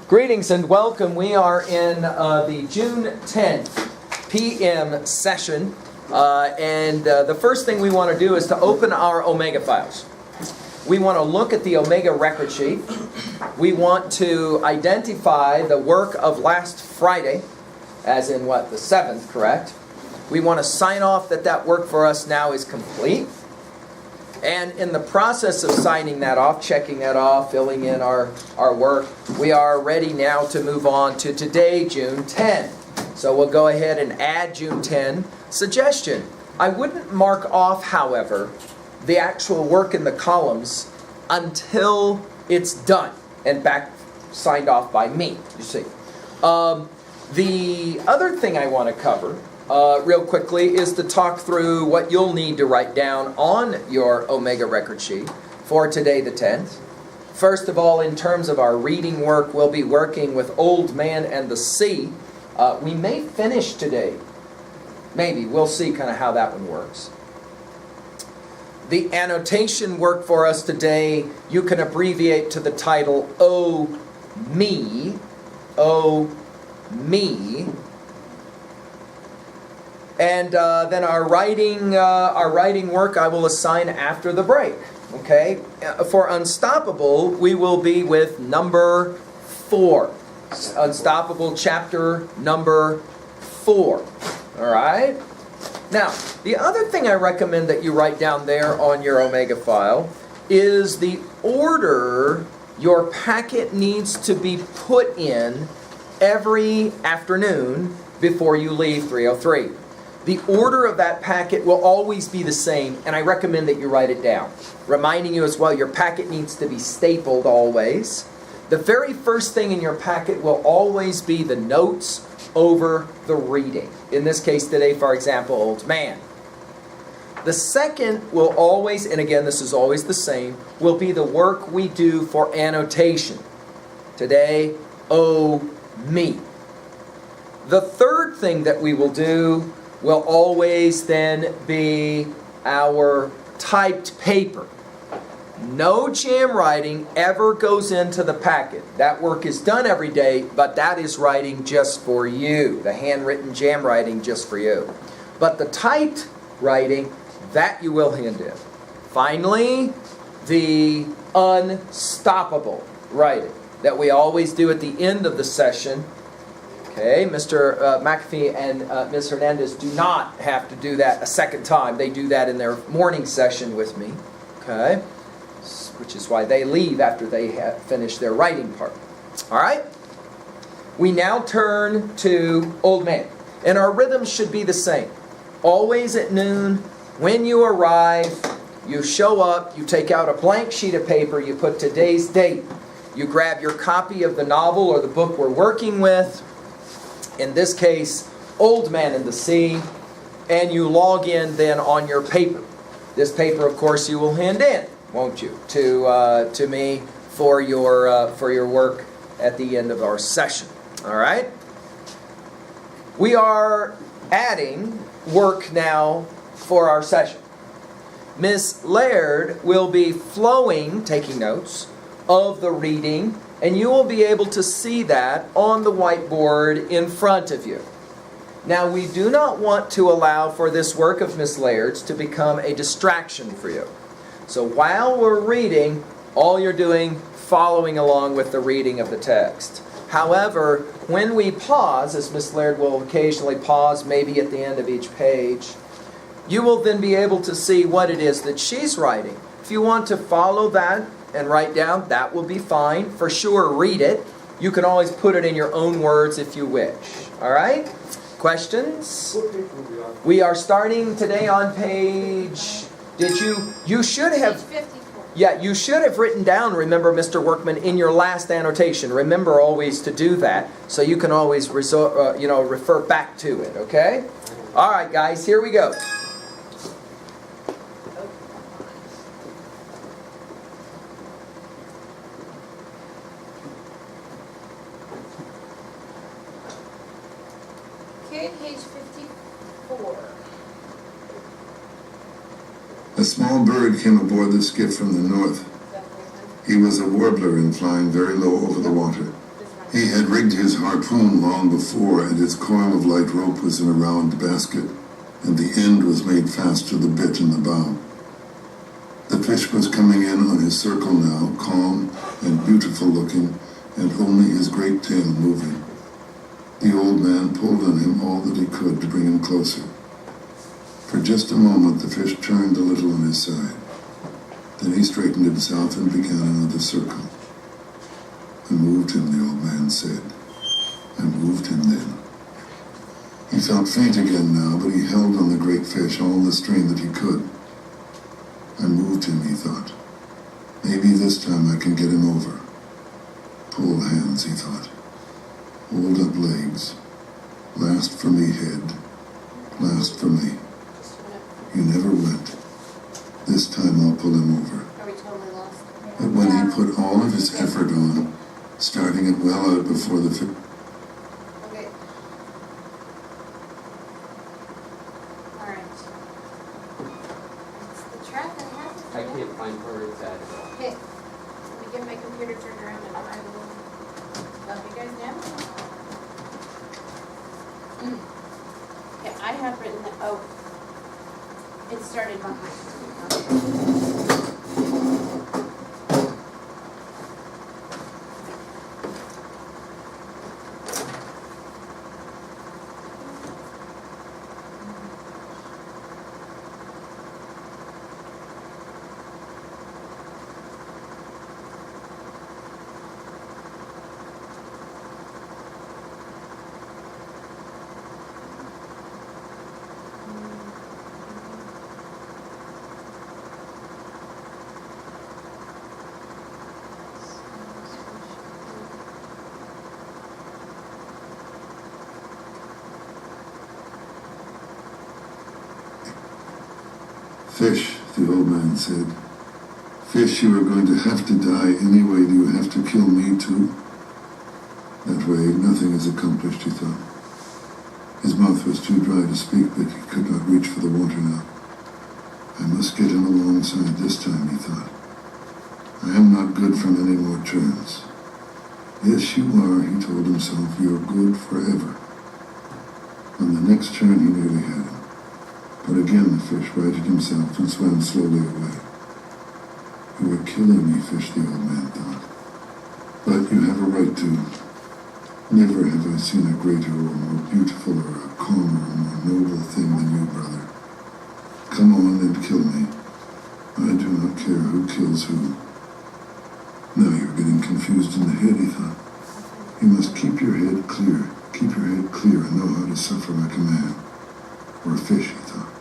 Greetings and welcome. We are in the June 10th p.m. session. The first thing we want to do is to open our Omega files. We want to look at the Omega record sheet. We want to identify the work of last Friday, as in what, the 7th, correct? We want to sign off that that work for us now is complete. And in the process of signing that off, checking that off, filling in our work, we are ready now to move on to today, June 10. So we'll go ahead and add June 10. Suggestion: I wouldn't mark off, however, the actual work in the columns until it's done and signed off by me, you see. The other thing I want to cover real quickly is to talk through what you'll need to write down on your Omega record sheet for today the 10th. First of all, in terms of our reading work, we'll be working with Old Man and the Sea. We may finish today. Maybe. We'll see kind of how that one works. The annotation work for us today, you can abbreviate to the title, Oh Me. Oh Me. And then our writing work I will assign after the break. Okay? For Unstoppable, we will be with number 4. Unstoppable chapter number 4. All right? Now, the other thing I recommend that you write down there on your Omega file is the order your packet needs to be put in every afternoon before you leave 303. The order of that packet will always be the same, and I recommend that you write it down. Reminding you as well, your packet needs to be stapled always. The very first thing in your packet will always be the notes over the reading. In this case today, for example, Old Man. The second will always, and again this is always the same, will be the work we do for annotation. Today, Oh Me. The third thing that we will do will always then be our typed paper. No jam writing ever goes into the packet. That work is done every day, but that is writing just for you. The handwritten jam writing just for you. But the typed writing, that you will hand in. Finally, the unstoppable writing that we always do at the end of the session. Okay, Mr. McAfee and Ms. Hernandez do not have to do that a second time. They do that in their morning session with me. Okay, which is why they leave after they have finished their writing part. All right, we now turn to Old Man. And our rhythms should be the same. Always at noon, when you arrive, you show up, you take out a blank sheet of paper, you put today's date. You grab your copy of the novel or the book we're working with. In this case, Old Man and the Sea, and you log in then on your paper. This paper, of course, you will hand in, won't you, to me for your work at the end of our session. All right? We are adding work now for our session. Miss Laird will be taking notes of the reading, and you will be able to see that on the whiteboard in front of you. Now, we do not want to allow for this work of Miss Laird's to become a distraction for you. So while we're reading, all you're doing, following along with the reading of the text. However, when we pause, as Miss Laird will occasionally pause maybe at the end of each page, you will then be able to see what it is that she's writing. If you want to follow that and write down, that will be fine. For sure, read it. You can always put it in your own words if you wish. All right? Questions? We are starting today on page... You should have... Page 54. Yeah, you should have written down, remember, Mr. Workman, in your last annotation. Remember always to do that, so you can always refer back to it, okay? All right, guys, here we go. Okay, page 54. A small bird came aboard the skiff from the north. He was a warbler and flying very low over the water. He had rigged his harpoon long before, and its coil of light rope was in a round basket, and the end was made fast to the bit in the bow. The fish was coming in on his circle now, calm and beautiful looking, and only his great tail moving. The old man pulled on him all that he could to bring him closer. For just a moment the fish turned a little on his side. Then he straightened himself and began another circle. I moved him, the old man said. I moved him then. He felt faint again now, but he held on the great fish all the strain that he could. I moved him, he thought. Maybe this time I can get him over. Pull hands, he thought. Hold up legs. Last for me, head. Last for me. You never went. This time I'll pull him over. Are we totally lost? But when he put all of his effort on, starting it well out before the fish, Okay. Alright. It's the track I have. I can't find where it's at. Okay. Let me get my computer turned around and I will love you guys now. Okay, I have written that, oh, it started behind. Fish, the old man said. Fish, you are going to have to die anyway. Do you have to kill me too? That way, nothing is accomplished, he thought. His mouth was too dry to speak, but he could not reach for the water now. I must get him alongside this time, he thought. I am not good from any more turns. Yes, you are, he told himself. You are good forever. On the next turn, he nearly had him. But again the fish righted himself and swam slowly away. You are killing me, fish, the old man thought. But you have a right to. Never have I seen a greater or more beautiful or a calmer or more noble thing than you, brother. Come on and kill me. I do not care who kills who. Now you're getting confused in the head, he thought. You must keep your head clear. Keep your head clear and know how to suffer like a man. Or a fish, he thought.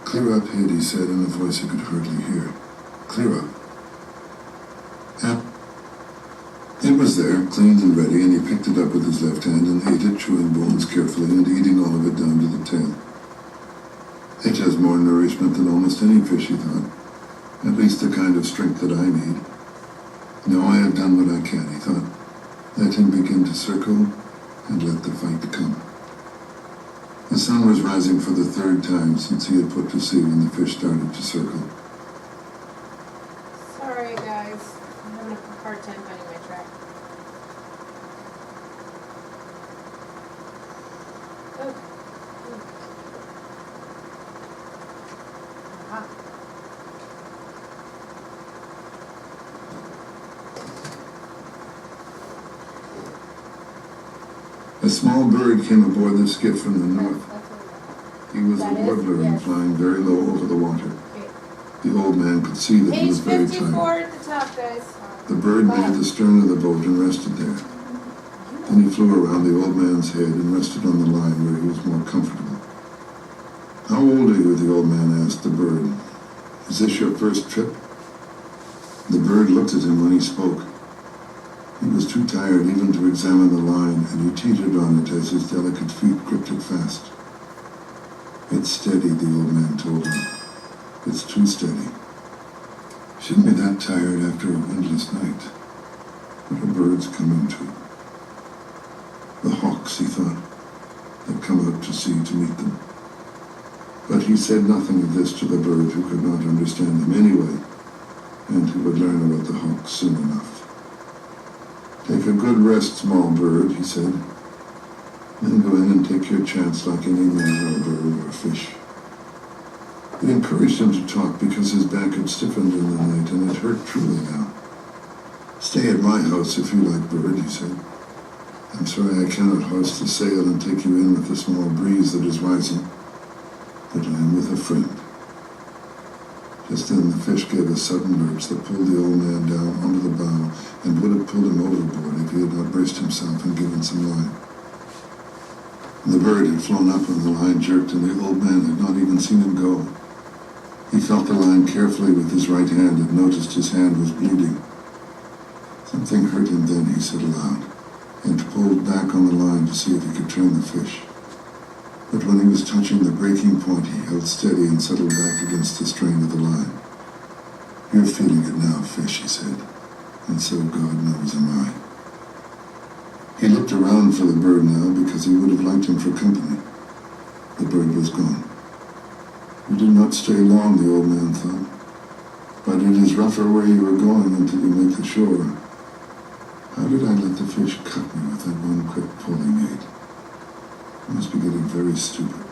Clear up, head, he said in a voice he could hardly hear. Clear up. It was there, cleaned and ready, and he picked it up with his left hand and ate it, chewing bones carefully and eating all of it down to the tail. It has more nourishment than almost any fish, he thought. At least the kind of strength that I need. Now I have done what I can, he thought. Let him begin to circle, and let the fight come. The sun was rising for the third time since he had put to sea when the fish started to circle. Sorry guys, I'm having a hard time finding my track. Oh. Aha. A small bird came aboard the skiff from the north. That's what He was That a is- warbler and yes. flying very low over the water. okay. The old man could see that he Page was very 54 tired. at the top, guys. The bird neared the stern of the boat and rested there. Then he flew around the old man's head and rested on the line where he was more comfortable. How old are you? The old man asked the bird. Is this your first trip? The bird looked at him when he spoke. He was too tired even to examine the line, and he teetered on it as his delicate feet gripped it fast. It's steady, the old man told him. It's too steady. Shouldn't be that tired after a windless night. What are birds coming to? The hawks, he thought, had come out to sea to meet them. But he said nothing of this to the bird, who could not understand him anyway, and who would learn about the hawks soon enough. Take a good rest, small bird, he said. Then go in and take your chance like any man or bird or fish. It encouraged him to talk because his back had stiffened in the night and it hurt truly now. Stay at my house if you like, bird, he said. I'm sorry I cannot hoist the sail and take you in with the small breeze that is rising, but I am with a friend. Just then the fish gave a sudden lurch that pulled the old man down onto the bow and would have pulled him overboard if he had not braced himself and given some line. The bird had flown up and the line jerked and the old man had not even seen him go. He felt the line carefully with his right hand and noticed his hand was bleeding. Something hurt him then, he said aloud, and pulled back on the line to see if he could turn the fish. But when he was touching the breaking point, he held steady and settled back against the strain of the line. You're feeling it now, fish, he said, and so God knows am I. He looked around for the bird now because he would have liked him for company. The bird was gone. You did not stay long, the old man thought, but it is rougher where you are going until you make the shore. How did I let the fish cut me with that one quick pull he made? I must be getting very stupid.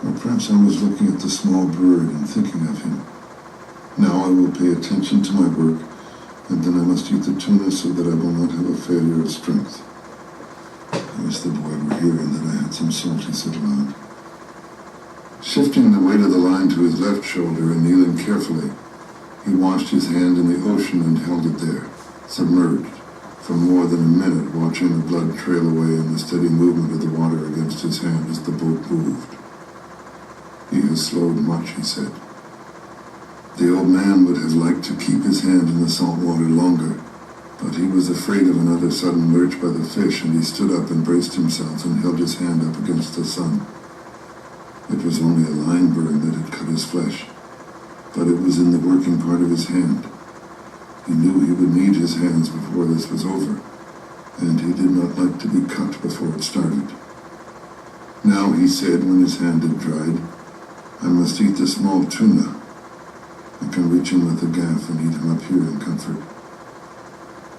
Or perhaps I was looking at the small bird and thinking of him. Now I will pay attention to my work, and then I must eat the tuna so that I will not have a failure of strength. I wish the boy were here and that I had some salt, he said aloud. Shifting the weight of the line to his left shoulder and kneeling carefully, he washed his hand in the ocean and held it there, submerged, for more than a minute, watching the blood trail away in the steady movement of the water against his hand as the boat moved. He has slowed much, he said. The old man would have liked to keep his hand in the salt water longer, but he was afraid of another sudden lurch by the fish, and he stood up and braced himself and held his hand up against the sun. It was only a line burn that had cut his flesh, but it was in the working part of his hand. He knew he would need his hands before this was over, and he did not like to be cut before it started. Now, he said when his hand had dried, I must eat the small tuna. I can reach him with a gaff and eat him up here in comfort.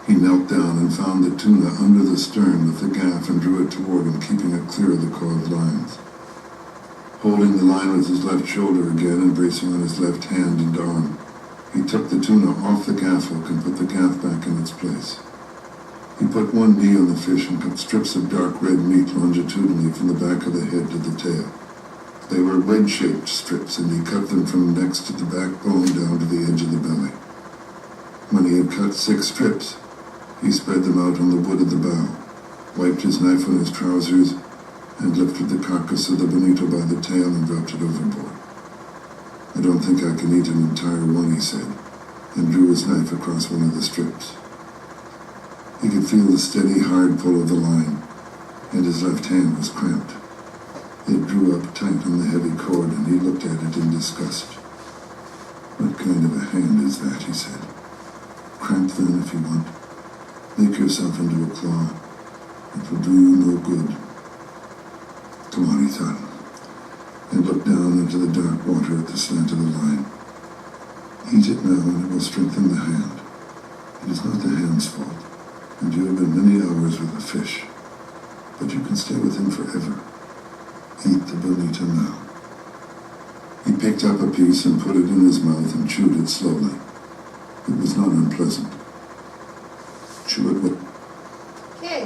He knelt down and found the tuna under the stern with the gaff and drew it toward him, keeping it clear of the coiled lines. Holding the line with his left shoulder again and bracing on his left hand and arm, he took the tuna off the gaff hook and put the gaff back in its place. He put one knee on the fish and cut strips of dark red meat longitudinally from the back of the head to the tail. They were wedge-shaped strips, and he cut them from next to the backbone down to the edge of the belly. When he had cut 6 strips, he spread them out on the wood of the bow, wiped his knife on his trousers, and lifted the carcass of the bonito by the tail and dropped it overboard. I don't think I can eat an entire one, he said, and drew his knife across one of the strips. He could feel the steady, hard pull of the line, and his left hand was cramped. It drew up tight on the heavy cord, and he looked at it in disgust. What kind of a hand is that, he said. Cramp then, if you want. Make yourself into a claw. It will do you no good. Come on, he thought, and looked down into the dark water at the slant of the line. Eat it now, and it will strengthen the hand. It is not the hand's fault, and you have been many hours with a fish, but you can stay with him forever. Eat the bonito now. He picked up a piece and put it in his mouth and chewed it slowly. It was not unpleasant. Chew it with... Okay.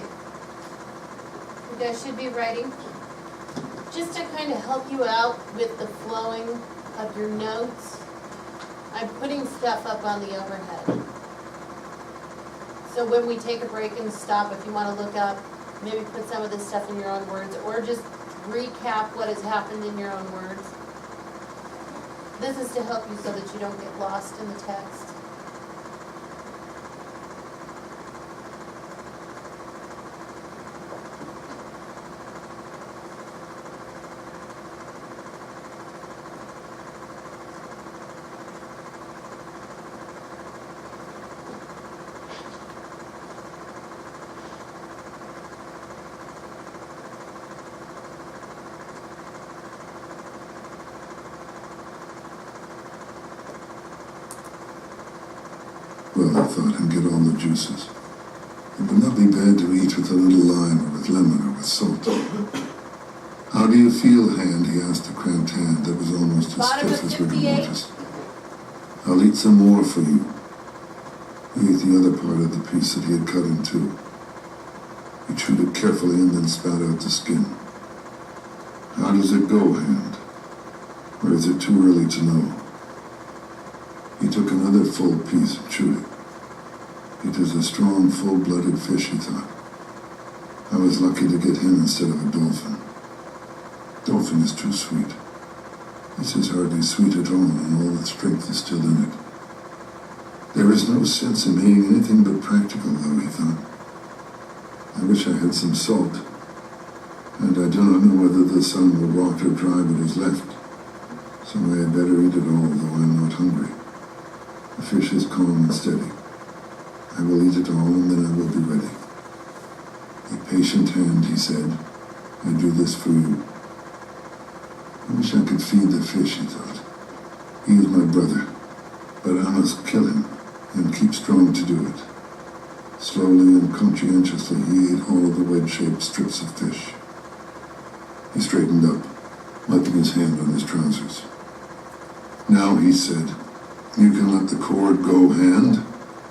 You guys should be writing. Just to kind of help you out with the flowing of your notes, I'm putting stuff up on the overhead. So when we take a break and stop, if you want to look up, maybe put some of this stuff in your own words, or just recap what has happened in your own words. This is to help you so that you don't get lost in the text. Well, I thought, and get all the juices. would not be bad to eat with a little lime or with lemon or with salt. How do you feel, Hand? He asked the cramped hand that was almost as Bottom stiff of as rigor 58. mortis. I'll eat some more for you. He ate the other part of the piece that he had cut in two. He chewed it carefully and then spat out the skin. How does it go, Hand? Or is it too early to know? He took another full piece and chewed it. It was a strong, full-blooded fish, he thought. I was lucky to get him instead of a dolphin. Dolphin is too sweet. This is hardly sweet at all, and all the strength is still in it. There is no sense in being anything but practical, though, he thought. I wish I had some salt, and I do not know whether the sun will rot or dry what is left, so I had better eat it all, though I am not hungry. The fish is calm and steady. I will eat it all, and then I will be ready. A patient Hand, he said. I do this for you. I wish I could feed the fish, he thought. He is my brother, but I must kill him and keep strong to do it. Slowly and conscientiously he ate all of the wedge-shaped strips of fish. He straightened up, wiping his hand on his trousers. Now, he said, you can let the cord go, Hand,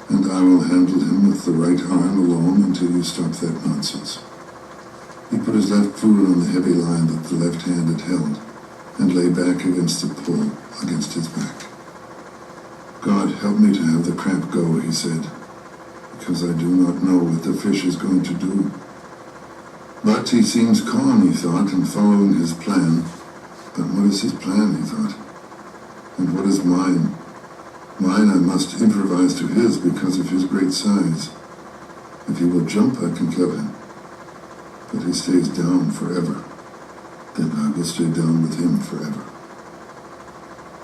and I will handle him with the right arm alone until you stop that nonsense. He put his left foot on the heavy line that the left hand had held, and lay back against the pull against his back. God, help me to have the cramp go, he said, because I do not know what the fish is going to do. But he seems calm, he thought, and following his plan. But what is his plan, he thought? And what is mine? Mine I must improvise to his because of his great size. If he will jump, I can kill him. But he stays down forever. Then I will stay down with him forever.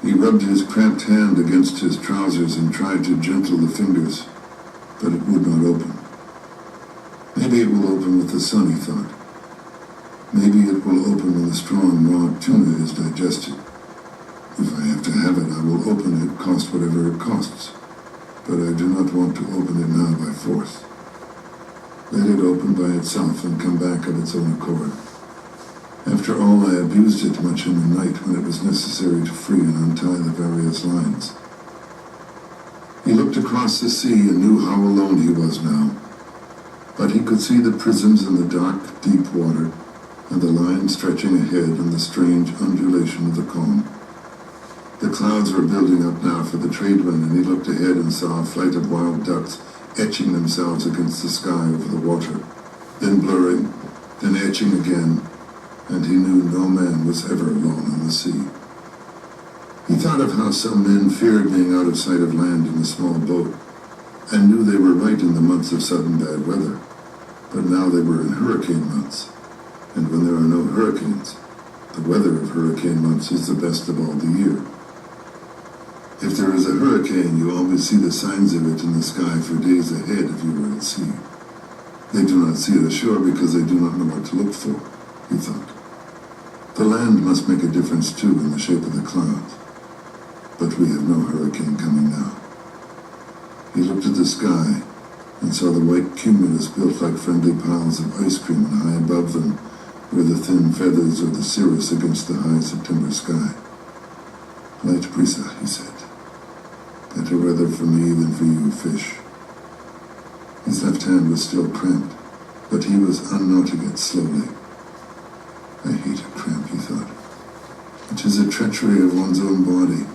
He rubbed his cramped hand against his trousers and tried to gentle the fingers, but it would not open. Maybe it will open with the sun, he thought. Maybe it will open when the strong raw tuna is digested. If I have to have it, I will open it, cost whatever it costs. But I do not want to open it now by force. Let it open by itself and come back of its own accord. After all, I abused it much in the night when it was necessary to free and untie the various lines. He looked across the sea and knew how alone he was now. But he could see the prisms in the dark, deep water, and the line stretching ahead and the strange undulation of the calm. The clouds were building up now for the trade wind, and he looked ahead and saw a flight of wild ducks etching themselves against the sky over the water, then blurring, then etching again, and he knew no man was ever alone on the sea. He thought of how some men feared being out of sight of land in a small boat, and knew they were right in the months of sudden bad weather, but now they were in hurricane months, and when there are no hurricanes, the weather of hurricane months is the best of all the year. If there is a hurricane, you always see the signs of it in the sky for days ahead if you were at sea. They do not see it ashore because they do not know what to look for, he thought. The land must make a difference too in the shape of the clouds. But we have no hurricane coming now. He looked at the sky and saw the white cumulus built like friendly piles of ice cream, and high above them were the thin feathers of the cirrus against the high September sky. Light brisa, he said. Better weather for me than for you, fish. His left hand was still cramped, but he was unknotting it slowly. I hate a cramp, he thought. It is a treachery of one's own body.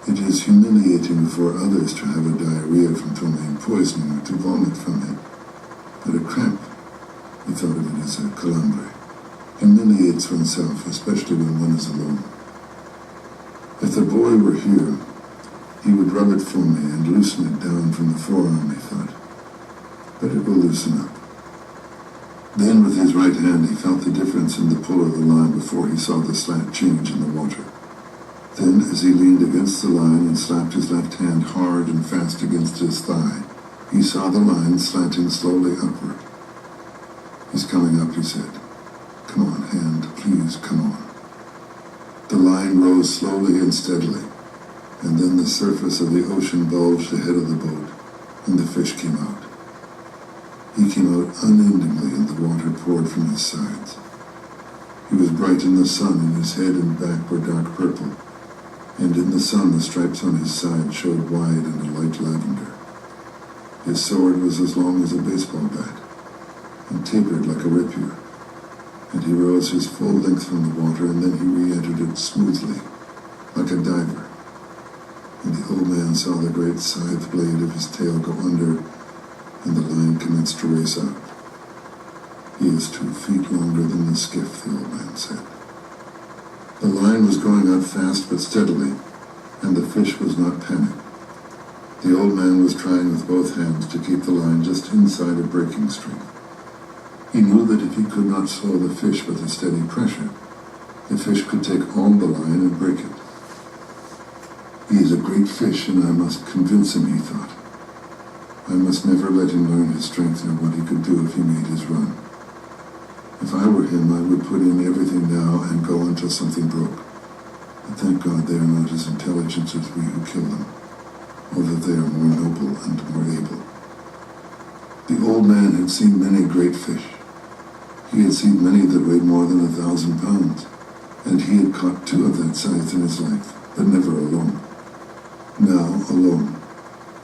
It is humiliating for others to have a diarrhea from throwing poisoning or to vomit from it. But a cramp, he thought of it as a calambre, humiliates oneself, especially when one is alone. If the boy were here, he would rub it for me and loosen it down from the forearm, he thought. But it will loosen up. Then with his right hand he felt the difference in the pull of the line before he saw the slant change in the water. Then, as he leaned against the line and slapped his left hand hard and fast against his thigh, he saw the line slanting slowly upward. He's coming up, he said. Come on, hand, please, come on. The line rose slowly and steadily, and then the surface of the ocean bulged ahead of the boat, and the fish came out. He came out unendingly, and the water poured from his sides. He was bright in the sun, and his head and back were dark purple, and in the sun the stripes on his side showed wide in a light lavender. His sword was as long as a baseball bat, and tapered like a rapier, and he rose his full length from the water, and then he re-entered it smoothly, like a diver. And the old man saw the great scythe blade of his tail go under, and the line commenced to race out. He is 2 feet longer than the skiff, the old man said. The line was going out fast but steadily, and the fish was not panicked. The old man was trying with both hands to keep the line just inside a breaking strength. He knew that if he could not slow the fish with a steady pressure, the fish could take all the line and break it. He is a great fish, and I must convince him, he thought. I must never let him learn his strength nor what he could do if he made his run. If I were him, I would put in everything now and go until something broke. But thank God they are not as intelligent as we who kill them, or that they are more noble and more able. The old man had seen many great fish. He had seen many that weighed more than 1,000 pounds, and he had caught 2 of that size in his life, but never alone. Now, alone,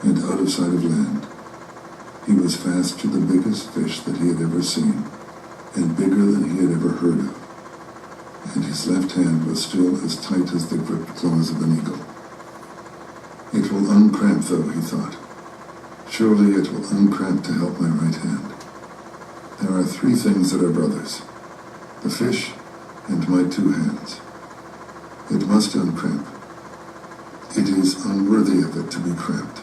and out of sight of land, he was fast to the biggest fish that he had ever seen, and bigger than he had ever heard of, and his left hand was still as tight as the gripped claws of an eagle. It will uncramp, though, he thought. Surely it will uncramp to help my right hand. There are 3 things that are brothers: the fish and my 2 hands. It must uncramp. It is unworthy of it to be cramped.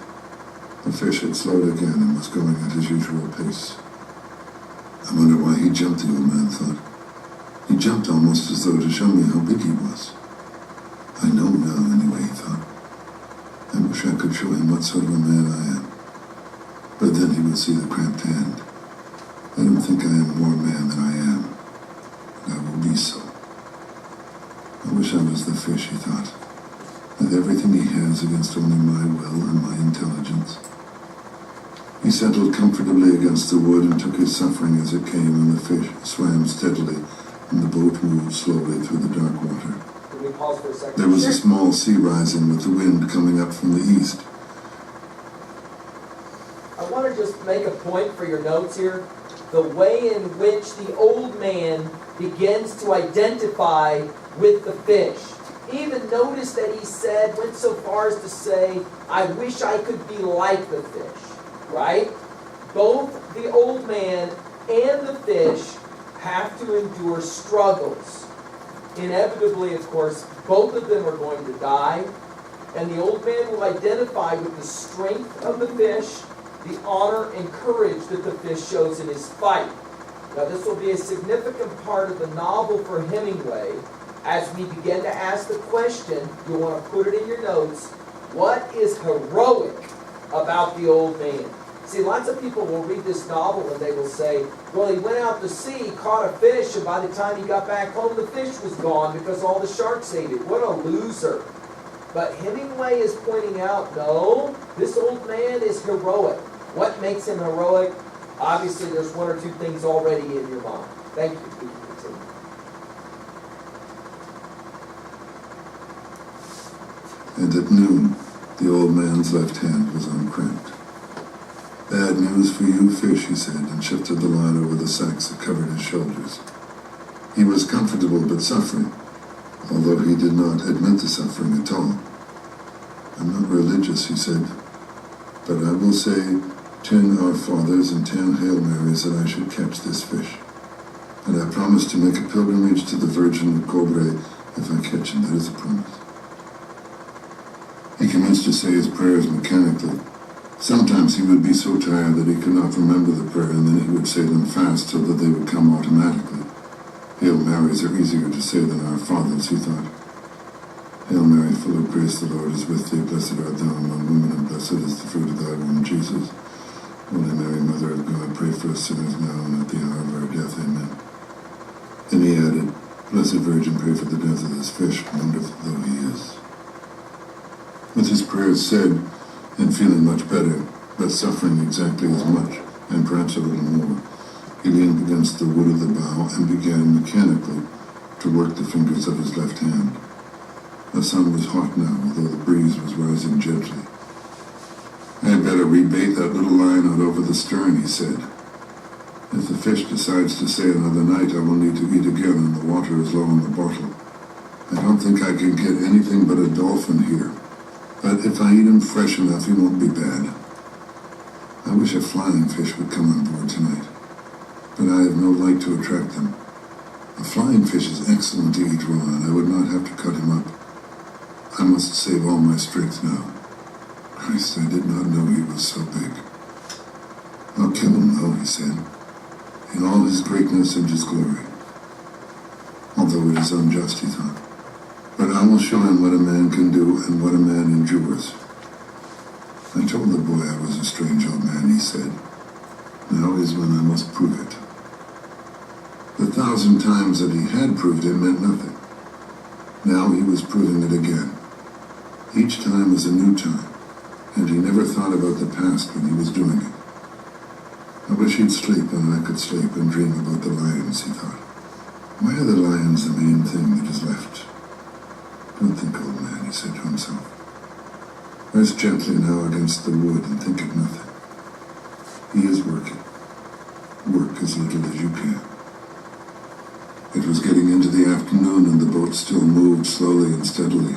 The fish had slowed again and was going at his usual pace. I wonder why he jumped, the old man thought. He jumped almost as though to show me how big he was. I know now, anyway, he thought. I wish I could show him what sort of a man I am. But then he would see the cramped hand. Let him think I am more man than I am, and I will be so. I wish I was the fish, he thought, with everything he has against only my will and my intelligence. He settled comfortably against the wood and took his suffering as it came, and the fish swam steadily, and the boat moved slowly through the dark water. Can we pause for a second? There was a small sea rising with the wind coming up from the east. I want to just make a point for your notes here. The way in which the old man begins to identify with the fish. Even notice that he went so far as to say, I wish I could be like the fish. Right? Both the old man and the fish have to endure struggles. Inevitably, of course, both of them are going to die, and the old man will identify with the strength of the fish, the honor and courage that the fish shows in his fight. Now, this will be a significant part of the novel for Hemingway as we begin to ask the question, you'll want to put it in your notes, what is heroic about the old man? See, lots of people will read this novel and they will say, well, he went out to sea, caught a fish, and by the time he got back home, the fish was gone because all the sharks ate it. What a loser. But Hemingway is pointing out, no, this old man is heroic. What makes him heroic? Obviously, there's 1 or 2 things already in your mind. Thank you. Please continue. And at noon, the old man's left hand was uncramped. Bad news for you, fish, he said, and shifted the line over the sacks that covered his shoulders. He was comfortable but suffering, although he did not admit the suffering at all. I'm not religious, he said, but I will say 10 Our Fathers and 10 Hail Marys that I should catch this fish. And I promise to make a pilgrimage to the Virgin of Cobre if I catch him. That is a promise. He commenced to say his prayers mechanically. Sometimes he would be so tired that he could not remember the prayer, and then he would say them fast so that they would come automatically. Hail Marys are easier to say than Our Fathers, he thought. Hail Mary, full of grace, the Lord is with thee. Blessed art thou among women, and blessed is the fruit of thy womb, Jesus. Holy Mary, Mother of God, pray for us sinners now and at the hour of our death. Amen. Then he added, Blessed Virgin, pray for the death of this fish, wonderful though he is. With his prayers said, and feeling much better, but suffering exactly as much, and perhaps a little more. He leaned against the wood of the bow and began mechanically to work the fingers of his left hand. The sun was hot now, although the breeze was rising gently. "I'd better rebait that little line out over the stern," he said. "If the fish decides to stay another night, I will need to eat again, and the water is low in the bottle. I don't think I can get anything but a dolphin here, but if I eat him fresh enough, he won't be bad. I wish a flying fish would come on board tonight, but I have no light to attract them. A flying fish is excellent to eat raw, and I would not have to cut him up. I must save all my strength now. Christ, I did not know he was so big. I'll kill him, though," he said, "in all his greatness and his glory. Although it is unjust," he thought. "But I will show him what a man can do and what a man endures." "I told the boy I was a strange old man," he said. "Now is when I must prove it." The 1,000 times that he had proved it meant nothing. Now he was proving it again. Each time was a new time, and he never thought about the past when he was doing it. "I wish he'd sleep and I could sleep and dream about the lions," he thought. "Why are the lions the main thing that is left?" "Don't think, old man," he said to himself. "Rest gently now against the wood and think of nothing. He is working. Work as little as you can." It was getting into the afternoon and the boat still moved slowly and steadily,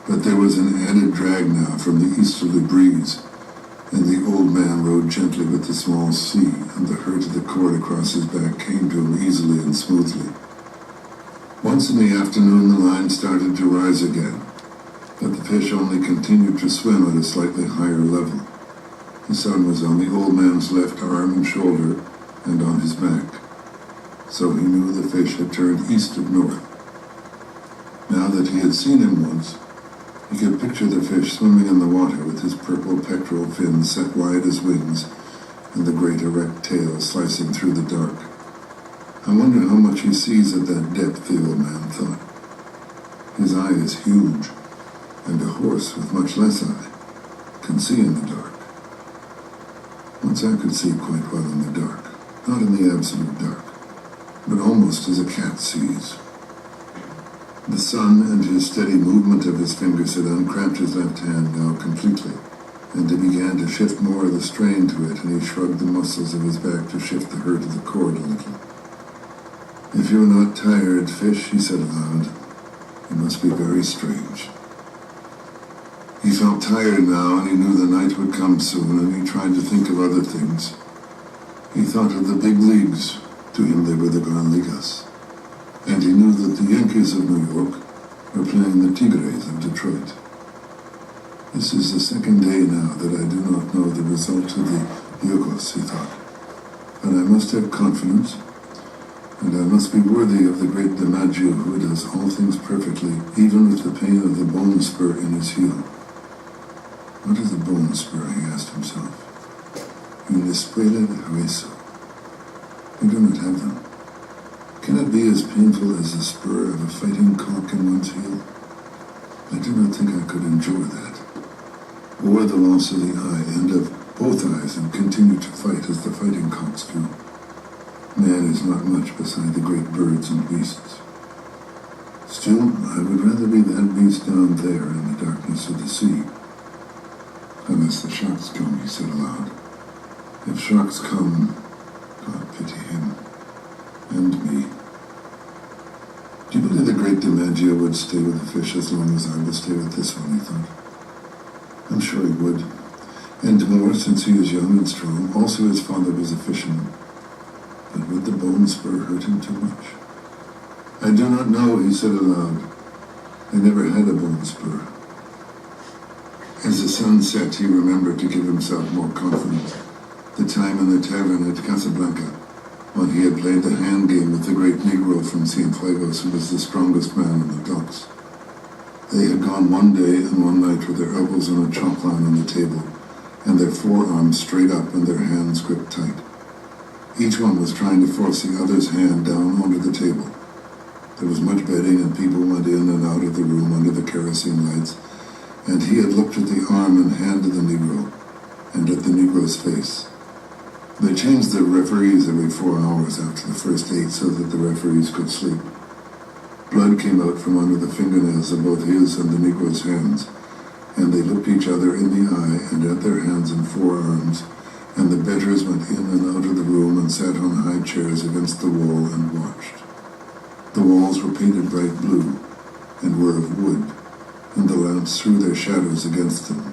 but there was an added drag now from the easterly breeze, and the old man rowed gently with the small sea, and the hurt of the cord across his back came to him easily and smoothly. Once in the afternoon the line started to rise again, but the fish only continued to swim at a slightly higher level. The sun was on the old man's left arm and shoulder and on his back, so he knew the fish had turned east of north. Now that he had seen him once, he could picture the fish swimming in the water with his purple pectoral fins set wide as wings and the great erect tail slicing through the dark. "I wonder how much he sees at that depth," the old man thought. "His eye is huge, and a horse with much less eye can see in the dark. Once I could see quite well in the dark, not in the absolute dark, but almost as a cat sees." The sun and his steady movement of his fingers had uncramped his left hand now completely, and he began to shift more of the strain to it, and he shrugged the muscles of his back to shift the hurt of the cord a little. "If you're not tired, fish," he said aloud, "it must be very strange." He felt tired now, and he knew the night would come soon, and he tried to think of other things. He thought of the big leagues. To him they were the Gran Ligas. And he knew that the Yankees of New York were playing the Tigres of Detroit. "This is the second day now that I do not know the result of the Yokos," he thought. "But I must have confidence, and I must be worthy of the great DiMaggio who does all things perfectly, even with the pain of the bone spur in his heel." What is a bone spur, he asked himself. "Une espuela de hueso." I do not have them. Can it be as painful as the spur of a fighting cock in one's heel? I do not think I could endure that. Or the loss of the eye, and of both eyes, and continue to fight as the fighting cocks do. Man is not much beside the great birds and beasts. Still, I would rather be that beast down there in the darkness of the sea. "Unless the sharks come," he said aloud. "If sharks come, God pity him. And me." Do you believe the great DiMaggio would stay with the fish as long as I will stay with this one, he thought. I'm sure he would. And more, since he is young and strong. Also his father was a fisherman. But would the bone spur hurt him too much? "I do not know," he said aloud. "I never had a bone spur." As the sun set, he remembered to give himself more confidence. The time in the tavern at Casablanca, when he had played the hand game with the great Negro from Cienfuegos, who was the strongest man on the docks. They had gone one day and one night with their elbows on a chalk line on the table, and their forearms straight up and their hands gripped tight. Each one was trying to force the other's hand down onto the table. There was much betting, and people went in and out of the room under the kerosene lights, and he had looked at the arm and hand of the Negro, and at the Negro's face. They changed the referees every 4 hours after the first 8 so that the referees could sleep. Blood came out from under the fingernails of both his and the Negro's hands, and they looked each other in the eye and at their hands and forearms, and the betters went in and out of the room and sat on high chairs against the wall and watched. The walls were painted bright blue and were of wood, and the lamps threw their shadows against them.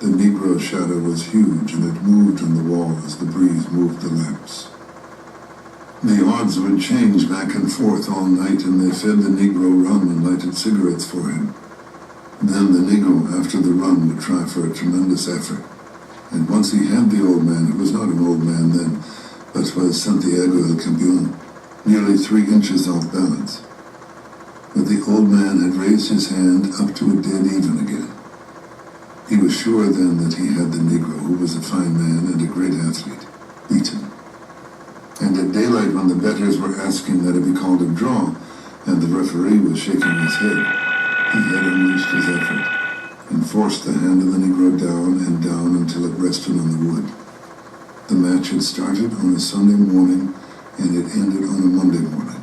The Negro's shadow was huge, and it moved on the wall as the breeze moved the lamps. The odds would change back and forth all night, and they fed the Negro rum and lighted cigarettes for him. Then the Negro, after the rum, would try for a tremendous effort. And once he had the old man, who was not an old man then, but was Santiago el Campeón, nearly 3 inches off balance. But the old man had raised his hand up to a dead even again. He was sure then that he had the Negro, who was a fine man and a great athlete, beaten. And at daylight, when the betters were asking that it be called a draw, and the referee was shaking his head, he had unleashed his effort, and forced the hand of the Negro down and down until it rested on the wood. The match had started on a Sunday morning, and it ended on a Monday morning.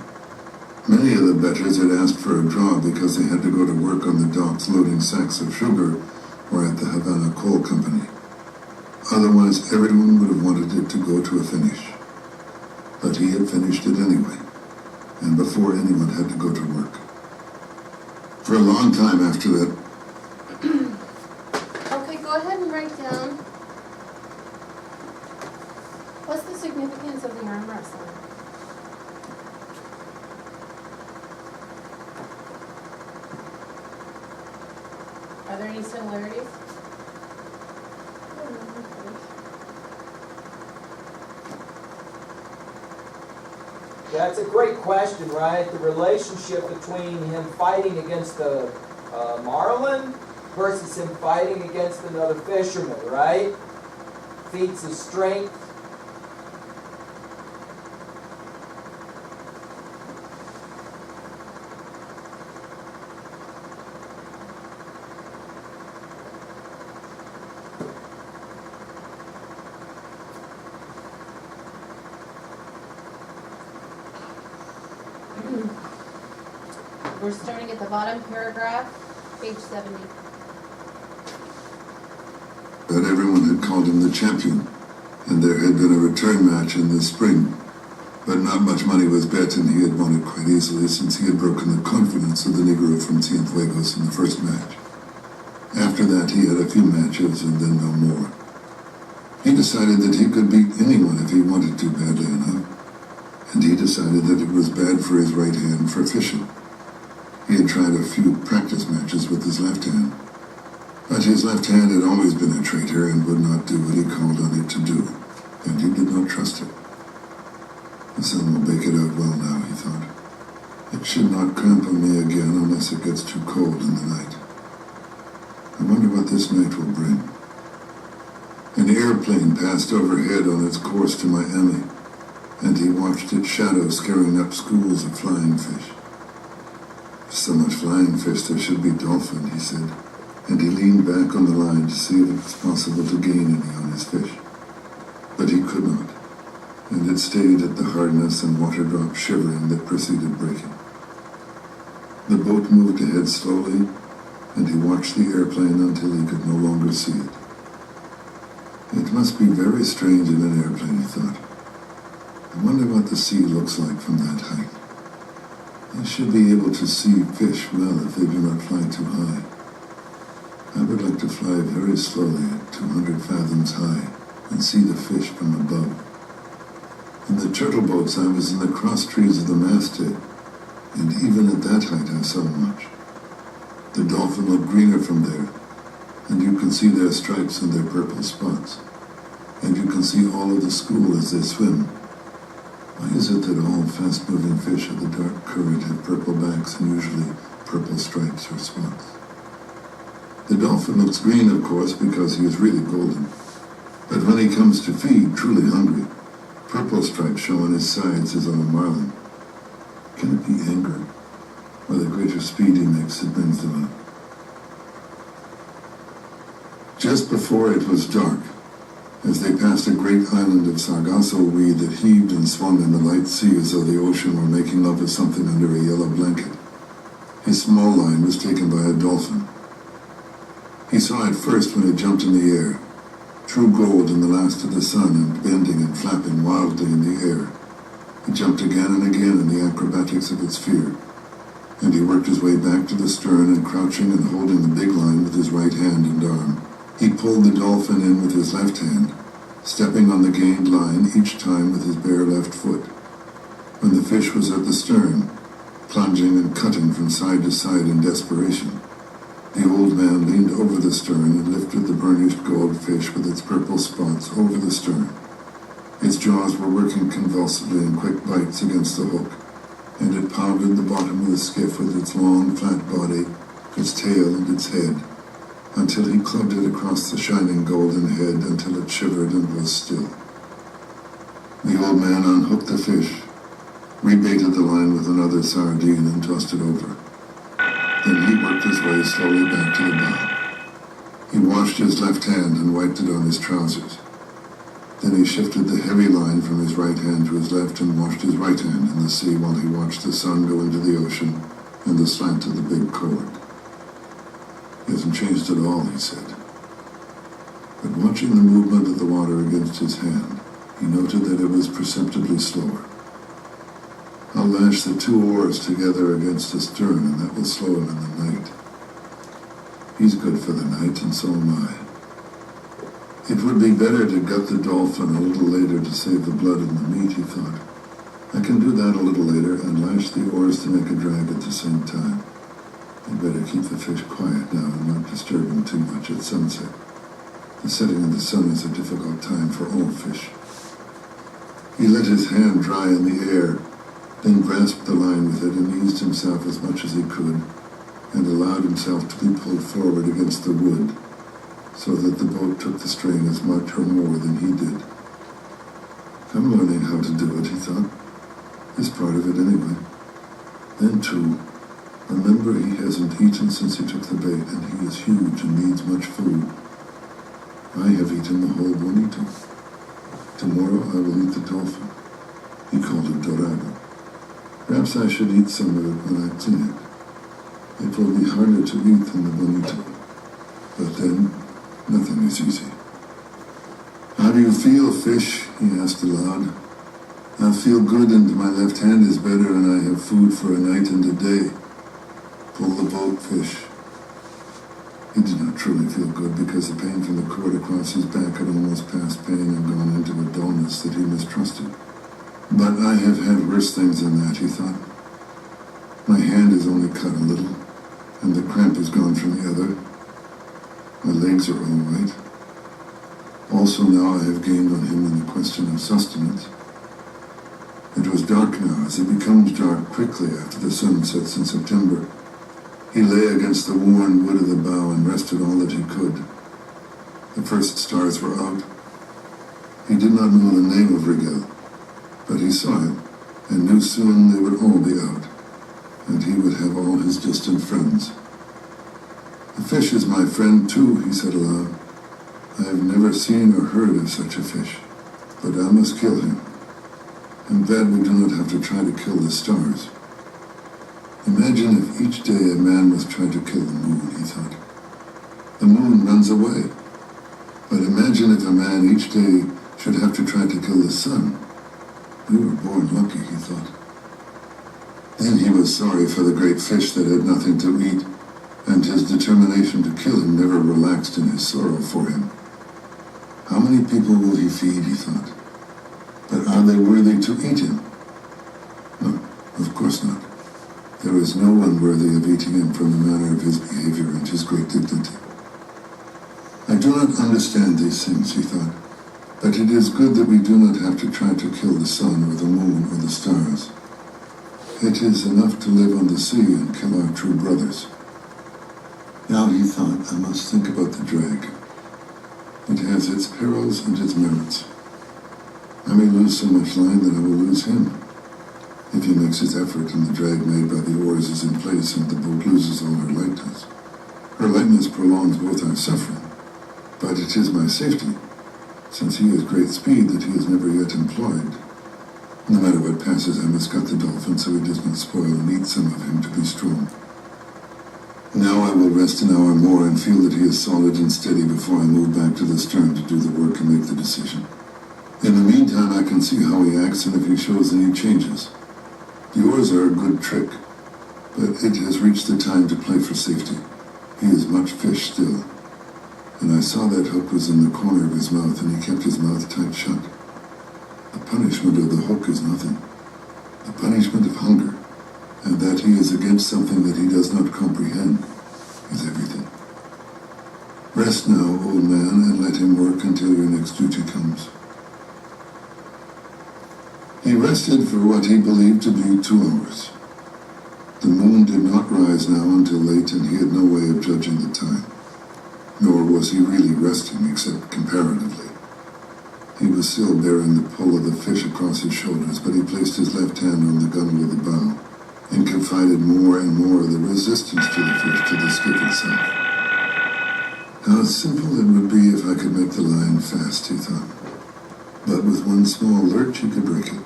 Many of the betters had asked for a draw because they had to go to work on the docks loading sacks of sugar or at the Havana Coal Company. Otherwise, everyone would have wanted it to go to a finish. But he had finished it anyway, and before anyone had to go to work. For a long time after that. Okay, go ahead and write down. What's the significance of the arm wrestling? Are there any similarities? That's a great question, right? The relationship between him fighting against the marlin versus him fighting against another fisherman, right? Feats of strength. We're starting at the bottom paragraph, page 70. That everyone had called him the champion, and there had been a return match in the spring. But not much money was bet, and he had won it quite easily since he had broken the confidence of the Negro from Cienfuegos in the first match. After that, he had a few matches and then no more. He decided that he could beat anyone if he wanted to badly enough, and he decided that it was bad for his right hand for fishing. He had tried a few practice matches with his left hand, but his left hand had always been a traitor and would not do what he called on it to do, and he did not trust it. The sun will bake it out well now, he thought. It should not cramp on me again unless it gets too cold in the night. I wonder what this night will bring. An airplane passed overhead on its course to Miami, and he watched its shadow scaring up schools of flying fish. So much flying fish, there should be dolphin, he said, and he leaned back on the line to see if it was possible to gain any on his fish. But he could not, and it stayed at the hardness and water drop shivering that preceded breaking. The boat moved ahead slowly, and he watched the airplane until he could no longer see it. It must be very strange in an airplane, he thought. I wonder what the sea looks like from that height. I should be able to see fish well if they do not fly too high. I would like to fly very slowly at 200 fathoms high and see the fish from above. In the turtle boats I was in the cross trees of the masthead, and even at that height I saw much. The dolphin looked greener from there, and you can see their stripes and their purple spots, and you can see all of the school as they swim. Why is it that all fast-moving fish of the dark current have purple backs and usually purple stripes or spots? The dolphin looks green, of course, because he is really golden. But when he comes to feed, truly hungry, purple stripes show on his sides as on a marlin. Can it be anger, or the greater speed he makes that brings them up? Just before it was dark, As they passed a great island of sargasso weed that heaved and swung in the light sea as though the ocean were making love with something under a yellow blanket, his small line was taken by a dolphin. He saw it first when it jumped in the air, true gold in the last of the sun and bending and flapping wildly in the air. It jumped again and again in the acrobatics of its fear, and he worked his way back to the stern and crouching and holding the big line with his right hand and arm. He pulled the dolphin in with his left hand, stepping on the gained line each time with his bare left foot. When the fish was at the stern, plunging and cutting from side to side in desperation, the old man leaned over the stern and lifted the burnished gold fish with its purple spots over the stern. Its jaws were working convulsively in quick bites against the hook, and it pounded the bottom of the skiff with its long, flat body, its tail, and its head, until he clubbed it across the shining golden head until it shivered and was still. The old man unhooked the fish, rebaited the line with another sardine, and tossed it over. Then he worked his way slowly back to the bow. He washed his left hand and wiped it on his trousers. Then he shifted the heavy line from his right hand to his left and washed his right hand in the sea while he watched the sun go into the ocean and the slant of the big cord. He hasn't changed at all, he said. But watching the movement of the water against his hand, he noted that it was perceptibly slower. I'll lash the two oars together against the stern, and that will slow him in the night. He's good for the night, and so am I. It would be better to gut the dolphin a little later to save the blood and the meat, he thought. I can do that a little later and lash the oars to make a drag at the same time. I'd better keep the fish quiet now and not disturb him too much at sunset. The setting of the sun is a difficult time for all fish. He let his hand dry in the air, then grasped the line with it and eased himself as much as he could, and allowed himself to be pulled forward against the wood, so that the boat took the strain as much or more than he did. I'm learning how to do it, he thought. This part of it anyway. Then, too, remember he hasn't eaten since he took the bait, and he is huge and needs much food. I have eaten the whole bonito. Tomorrow I will eat the dolphin. He called it dorado. Perhaps I should eat some of it when I clean it. It will be harder to eat than the bonito. But then, nothing is easy. How do you feel, fish? He asked aloud. I feel good, and my left hand is better, and I have food for a night and a day. Pull the boat, fish. He did not truly feel good because the pain from the cord across his back had almost passed pain and gone into a dullness that he mistrusted. But I have had worse things than that, he thought. My hand is only cut a little, and the cramp is gone from the other. My legs are all right. Also now I have gained on him in the question of sustenance. It was dark now, as it becomes dark quickly after the sun sets in September. He lay against the worn wood of the bow and rested all that he could. The first stars were out. He did not know the name of Rigel, but he saw it, and knew soon they would all be out, and he would have all his distant friends. The fish is my friend too, he said aloud. I have never seen or heard of such a fish, but I must kill him. I'm glad we do not have to try to kill the stars. Imagine if each day a man must try to kill the moon, he thought. The moon runs away. But imagine if a man each day should have to try to kill the sun. We were born lucky, he thought. Then he was sorry for the great fish that had nothing to eat, and his determination to kill him never relaxed in his sorrow for him. How many people will he feed, he thought. But are they worthy to eat him? No, of course not. There is no one worthy of eating him from the manner of his behavior and his great dignity. I do not understand these things, he thought, but it is good that we do not have to try to kill the sun or the moon or the stars. It is enough to live on the sea and kill our true brothers. Now, he thought, I must think about the drag. It has its perils and its merits. I may lose so much line that I will lose him. If he makes his effort and the drag made by the oars is in place and the boat loses all her lightness. Her lightness prolongs both our suffering, but it is my safety. since he has great speed that he has never yet employed. No matter what passes, I must cut the dolphin so he does not spoil and eat some of him to be strong. Now I will rest an hour more and feel that he is solid and steady before I move back to the stern to do the work and make the decision. In the meantime, I can see how he acts and if he shows any changes. The oars are a good trick, but it has reached the time to play for safety. He is much fish still, and I saw that hook was in the corner of his mouth and he kept his mouth tight shut. The punishment of the hook is nothing. The punishment of hunger, and that he is against something that he does not comprehend, is everything. Rest now, old man, and let him work until your next duty comes. He rested for what he believed to be 2 hours. The moon did not rise now until late, and he had no way of judging the time. Nor was he really resting, except comparatively. He was still bearing the pull of the fish across his shoulders, but he placed his left hand on the gunwale of the bow, and confided more and more the resistance to the fish to the skiff itself. How simple it would be if I could make the line fast, he thought. But with one small lurch he could break it.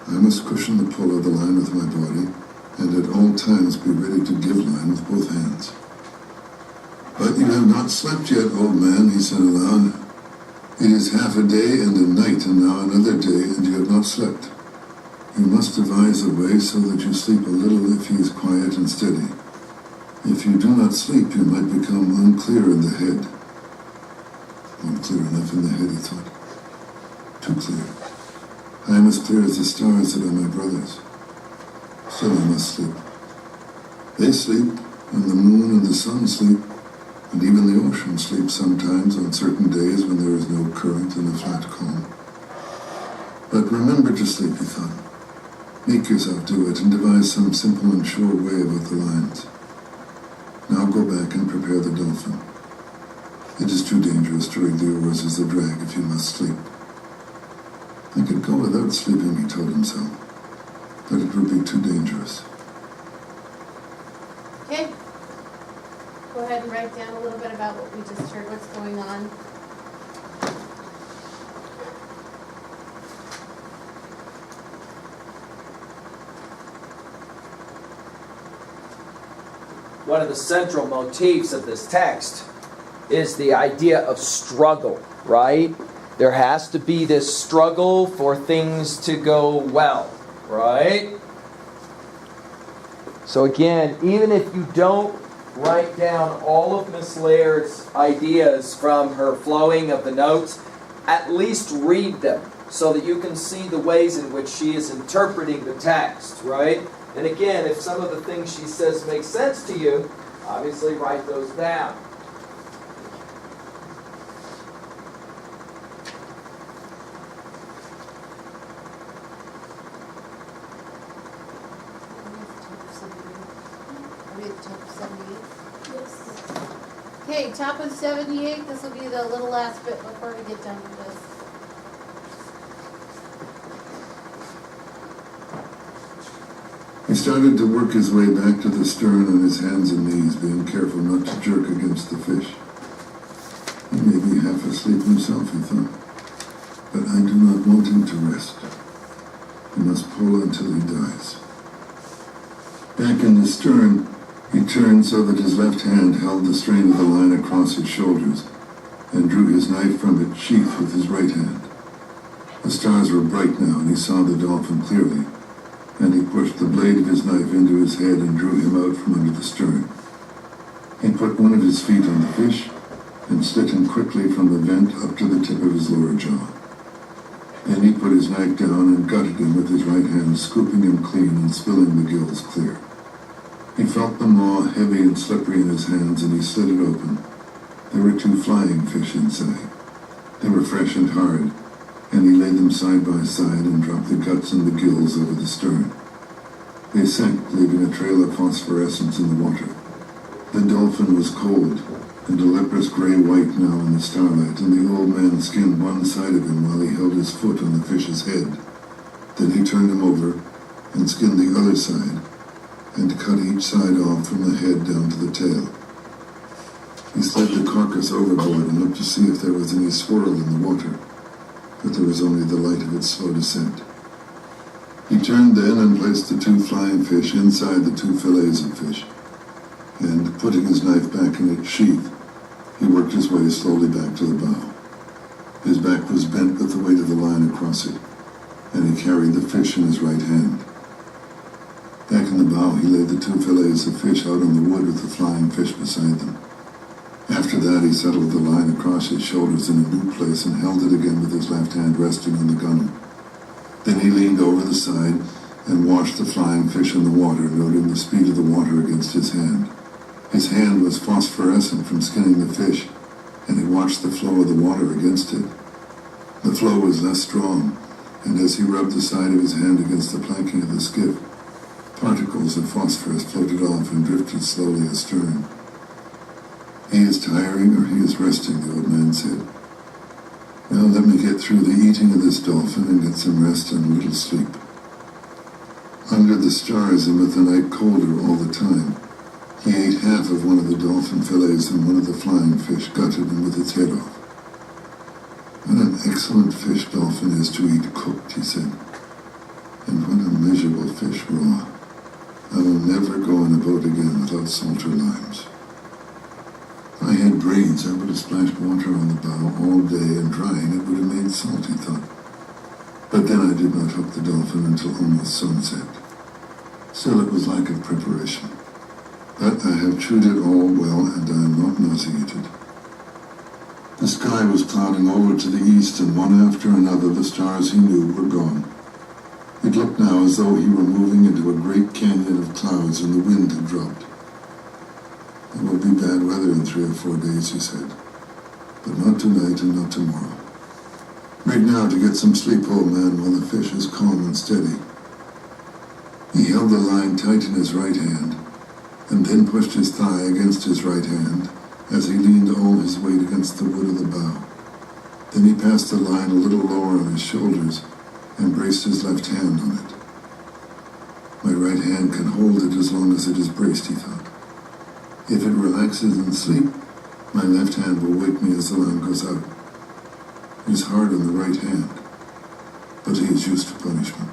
I must cushion the pull of the line with my body, and at all times be ready to give line with both hands. But you have not slept yet, old man, he said aloud. It is half a day and a night, and now another day, and you have not slept. You must devise a way so that you sleep a little if he is quiet and steady. If you do not sleep, you might become unclear in the head. Unclear enough in the head, he thought. Too clear. I am as clear as the stars that are my brothers. Still I must sleep. They sleep, and the moon and the sun sleep, and even the ocean sleeps sometimes on certain days when there is no current and a flat calm. But remember to sleep, he thought. Make yourself do it, and devise some simple and sure way about the lines. Now go back and prepare the dolphin. It is too dangerous to rig the oars as a drag if you must sleep. I could go without sleeping, he told himself, but it would be too dangerous. Okay. Go ahead and write down a little bit about what we just heard, what's going on. One of the central motifs of this text is the idea of struggle, right? There has to be this struggle for things to go well, right? So again, even if you don't write down all of Miss Laird's ideas from her flowing of the notes, at least read them so that you can see the ways in which she is interpreting the text, right? And again, if some of the things she says make sense to you, obviously write those down. Okay, top of 78, this will be the little last bit before we get done with this. He started to work his way back to the stern on his hands and knees, being careful not to jerk against the fish. He may be half asleep himself, he thought, but I do not want him to rest. He must pull until he dies. Back in the stern, he turned so that his left hand held the strain of the line across his shoulders and drew his knife from its sheath with his right hand. The stars were bright now, and he saw the dolphin clearly, and he pushed the blade of his knife into his head and drew him out from under the stern. He put one of his feet on the fish and slit him quickly from the vent up to the tip of his lower jaw. Then he put his knife down and gutted him with his right hand, scooping him clean and spilling the gills clear. He felt the maw heavy and slippery in his hands, and he slit it open. There were 2 flying fish inside. They were fresh and hard, and he laid them side by side and dropped the guts and the gills over the stern. They sank, leaving a trail of phosphorescence in the water. The dolphin was cold, and a leprous gray-white now in the starlight, and the old man skinned one side of him while he held his foot on the fish's head. Then he turned him over and skinned the other side, and cut each side off from the head down to the tail. He slid the carcass overboard and looked to see if there was any swirl in the water, but there was only the light of its slow descent. He turned then and placed the 2 flying fish inside the 2 fillets of fish, and, putting his knife back in its sheath, he worked his way slowly back to the bow. His back was bent with the weight of the line across it, and he carried the fish in his right hand. Back in the bow, he laid the 2 fillets of fish out on the wood with the flying fish beside them. After that, he settled the line across his shoulders in a new place and held it again with his left hand resting on the gunwale. Then he leaned over the side and washed the flying fish in the water, noting the speed of the water against his hand. His hand was phosphorescent from skinning the fish, and he watched the flow of the water against it. The flow was less strong, and as he rubbed the side of his hand against the planking of the skiff, particles of phosphorus floated off and drifted slowly astern. "He is tiring, or he is resting," the old man said. "Now let me get through the eating of this dolphin and get some rest and a little sleep." Under the stars and with the night colder all the time, he ate half of one of the dolphin fillets and one of the flying fish, gutted and with its head off. "What an excellent fish dolphin is to eat cooked," he said. "And what a miserable fish raw. I will never go on a boat again without salt or limes." If I had brains, I would have splashed water on the bow all day, and drying it would have made salt, he thought. But then I did not hook the dolphin until almost sunset. Still, it was lack of preparation. But I have chewed it all well, and I am not nauseated. The sky was clouding over to the east, and one after another the stars he knew were gone. It looked now as though he were moving into a great canyon of clouds, and the wind had dropped. "It will be bad weather in 3 or 4 days," he said. "But not tonight and not tomorrow. Right now to get some sleep, old man, while the fish is calm and steady." He held the line tight in his right hand, and then pushed his thigh against his right hand as he leaned all his weight against the wood of the bow. Then he passed the line a little lower on his shoulders and braced his left hand on it. "My right hand can hold it as long as it is braced," he thought. "If it relaxes in sleep, my left hand will wake me as the line goes out. It is hard on the right hand, but he is used to punishment."